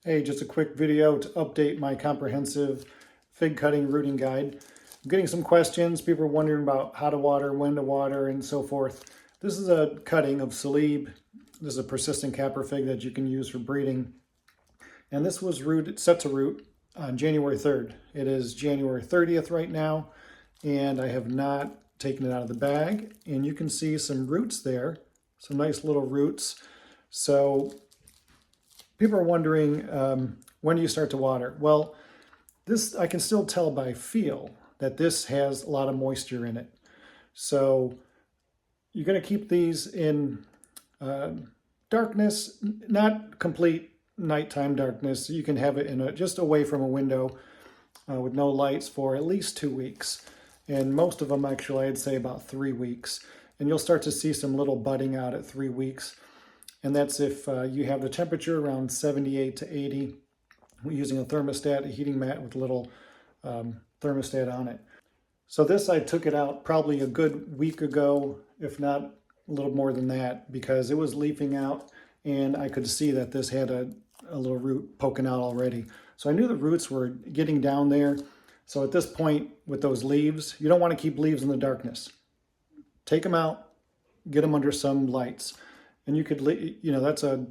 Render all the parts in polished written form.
Hey, just a quick video to update my comprehensive fig cutting rooting guide. I'm getting some questions. People are wondering about how to water, when to water, and so forth. This is a cutting of Salib. This is a persistent capper fig that you can use for breeding. And this was set to root on January 3rd. It is January 30th right now, and I have not taken it out of the bag. And you can see some roots there, some nice little roots. So people are wondering, when do you start to water? Well, this I can still tell by feel that this has a lot of moisture in it. So you're going to keep these in darkness, not complete nighttime darkness. You can have it in just away from a window with no lights for at least 2 weeks. And most of them actually, I'd say about 3 weeks. And you'll start to see some little budding out at 3 weeks. And that's if you have the temperature around 78 to 80. We're using a thermostat, a heating mat with a little thermostat on it. So this, I took it out probably a good week ago, if not a little more than that, because it was leafing out and I could see that this had a little root poking out already. So I knew the roots were getting down there. So at this point with those leaves, you don't want to keep leaves in the darkness. Take them out, get them under some lights. And you could, that's a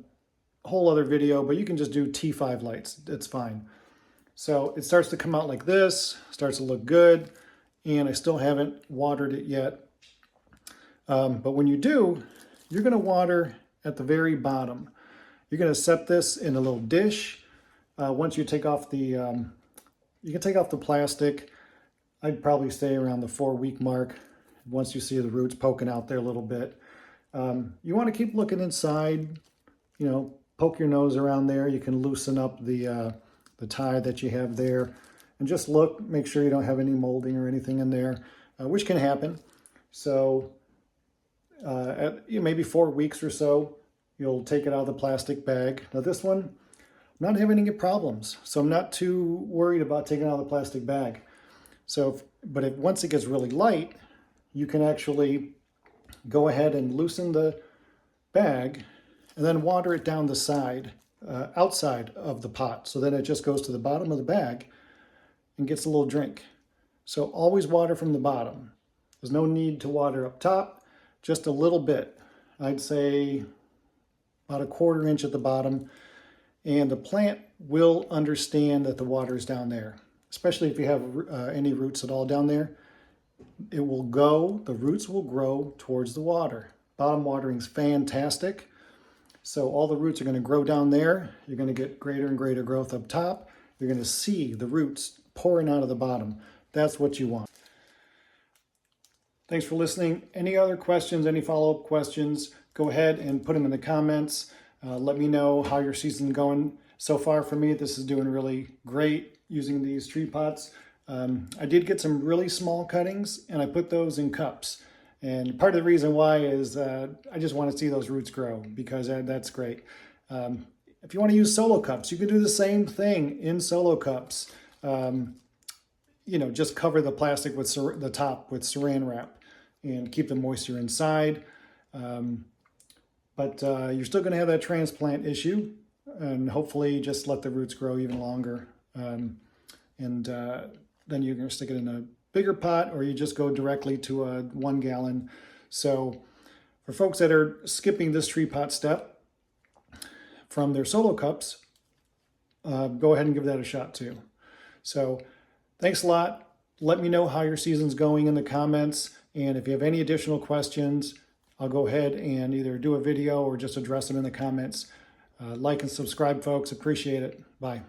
whole other video, but you can just do T5 lights. It's fine. So it starts to come out like this, starts to look good, and I still haven't watered it yet. But when you do, you're going to water at the very bottom. You're going to set this in a little dish. Once you take off the, you can take off the plastic. I'd probably stay around the 4-week mark once you see the roots poking out there a little bit. You want to keep looking inside, poke your nose around there. You can loosen up the tie that you have there and just look, make sure you don't have any molding or anything in there, which can happen. So at maybe 4 weeks or so, you'll take it out of the plastic bag. Now this one, I'm not having any problems, so I'm not too worried about taking it out of the plastic bag. So, once it gets really light, you can actually go ahead and loosen the bag and then water it down the side, outside of the pot. So then it just goes to the bottom of the bag and gets a little drink. So always water from the bottom. There's no need to water up top, just a little bit. I'd say about a 1/4 inch at the bottom. And the plant will understand that the water is down there, especially if you have any roots at all down there. The roots will grow towards the water. Bottom watering is fantastic. So all the roots are going to grow down there. You're going to get greater and greater growth up top. You're going to see the roots pouring out of the bottom. That's what you want. Thanks for listening. Any other questions, any follow-up questions, go ahead and put them in the comments. Let me know how your season's going. So far for me, this is doing really great using these tree pots. I did get some really small cuttings and I put those in cups. And part of the reason why is I just want to see those roots grow, because that's great. If you want to use solo cups, you can do the same thing in solo cups. Just cover the plastic with the top with saran wrap and keep the moisture inside. But you're still going to have that transplant issue, and hopefully just let the roots grow even longer. Then you're going to stick it in a bigger pot, or you just go directly to a 1 gallon. So for folks that are skipping this tree pot step from their solo cups, go ahead and give that a shot too. So thanks a lot. Let me know how your season's going in the comments. And if you have any additional questions, I'll go ahead and either do a video or just address them in the comments. Like and subscribe, folks. Appreciate it. Bye.